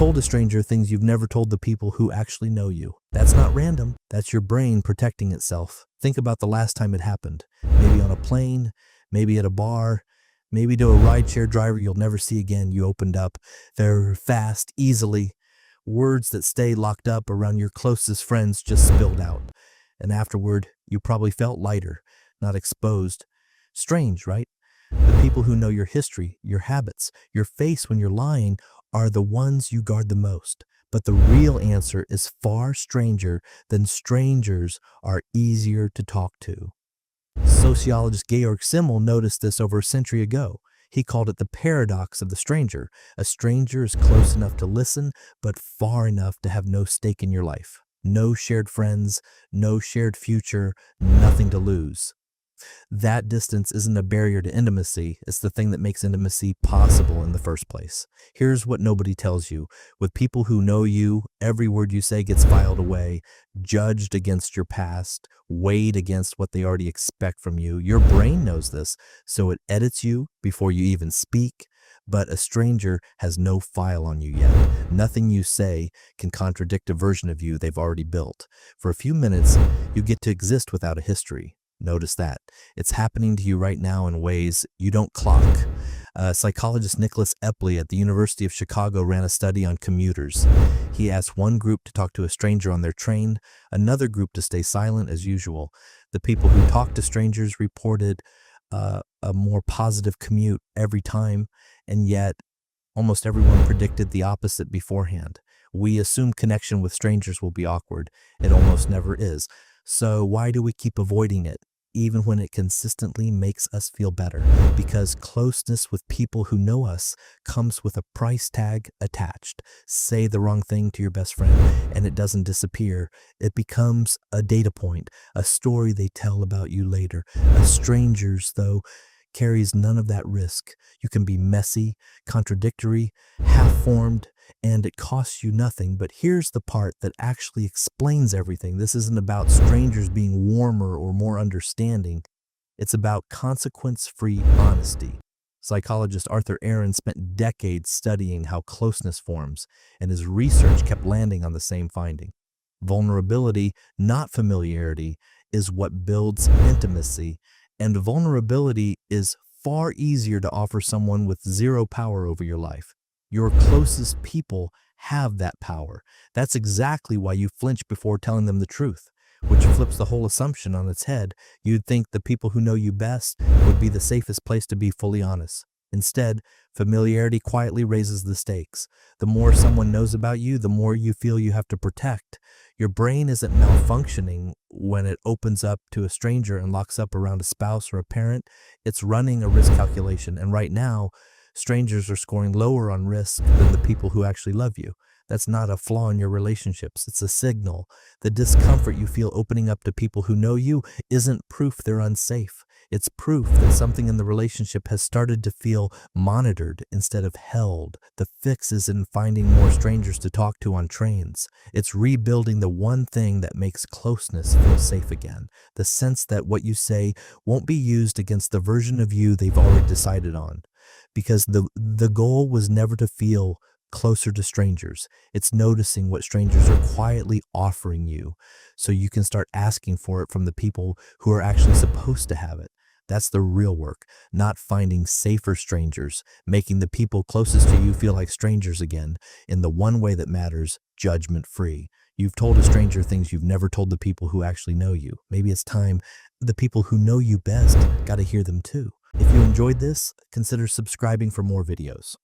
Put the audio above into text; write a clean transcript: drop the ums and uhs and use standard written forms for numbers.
told a stranger things you've never told the people who actually know you. That's not random. That's your brain protecting itself. Think about the last time it happened. Maybe on a plane, maybe at a bar, maybe to a rideshare driver you'll never see again. You opened up. They're fast, easily. Words that stay locked up around your closest friends just spilled out. And afterward, you probably felt lighter, not exposed. Strange, right? The people who know your history, your habits, your face when you're lying are the ones you guard the most. But the real answer is far stranger than strangers are easier to talk to. Sociologist Georg Simmel noticed this over a century ago. He called it the paradox of the stranger. A stranger is close enough to listen, but far enough to have no stake in your life. No shared friends, no shared future, nothing to lose. That distance isn't a barrier to intimacy, it's the thing that makes intimacy possible in the first place. Here's what nobody tells you. With people who know you, every word you say gets filed away, judged against your past, weighed against what they already expect from you. Your brain knows this, so it edits you before you even speak. But a stranger has no file on you yet. Nothing you say can contradict a version of you they've already built. For a few minutes, you get to exist without a history. Notice that. It's happening to you right now in ways you don't clock. Psychologist Nicholas Epley at the University of Chicago ran a study on commuters. He asked one group to talk to a stranger on their train, another group to stay silent as usual. The people who talked to strangers reported a more positive commute every time, and yet almost everyone predicted the opposite beforehand. We assume connection with strangers will be awkward. It almost never is. So why do we keep avoiding it, even when it consistently makes us feel better? Because closeness with people who know us comes with a price tag attached. Say the wrong thing to your best friend and it doesn't disappear. It becomes a data point, a story they tell about you later. A stranger's, though, carries none of that risk. You can be messy, contradictory, half-formed, and it costs you nothing. But here's the part that actually explains everything. This isn't about strangers being warmer or more understanding. It's about consequence-free honesty. Psychologist Arthur Aaron spent decades studying how closeness forms, and his research kept landing on the same finding. Vulnerability, not familiarity, is what builds intimacy, and vulnerability is far easier to offer someone with zero power over your life. Your closest people have that power. That's exactly why you flinch before telling them the truth, which flips the whole assumption on its head. You'd think the people who know you best would be the safest place to be fully honest. Instead, familiarity quietly raises the stakes. The more someone knows about you, the more you feel you have to protect. Your brain isn't malfunctioning when it opens up to a stranger and locks up around a spouse or a parent. It's running a risk calculation, and right now, strangers are scoring lower on risk than the people who actually love you. That's not a flaw in your relationships. It's a signal. The discomfort you feel opening up to people who know you isn't proof they're unsafe. It's proof that something in the relationship has started to feel monitored instead of held. The fix isn't finding more strangers to talk to on trains. It's rebuilding the one thing that makes closeness feel safe again. The sense that what you say won't be used against the version of you they've already decided on. Because the goal was never to feel closer to strangers. It's noticing what strangers are quietly offering you so you can start asking for it from the people who are actually supposed to have it. That's the real work, not finding safer strangers, making the people closest to you feel like strangers again in the one way that matters, judgment-free. You've told a stranger things you've never told the people who actually know you. Maybe it's time the people who know you best got to hear them too. If you enjoyed this, consider subscribing for more videos.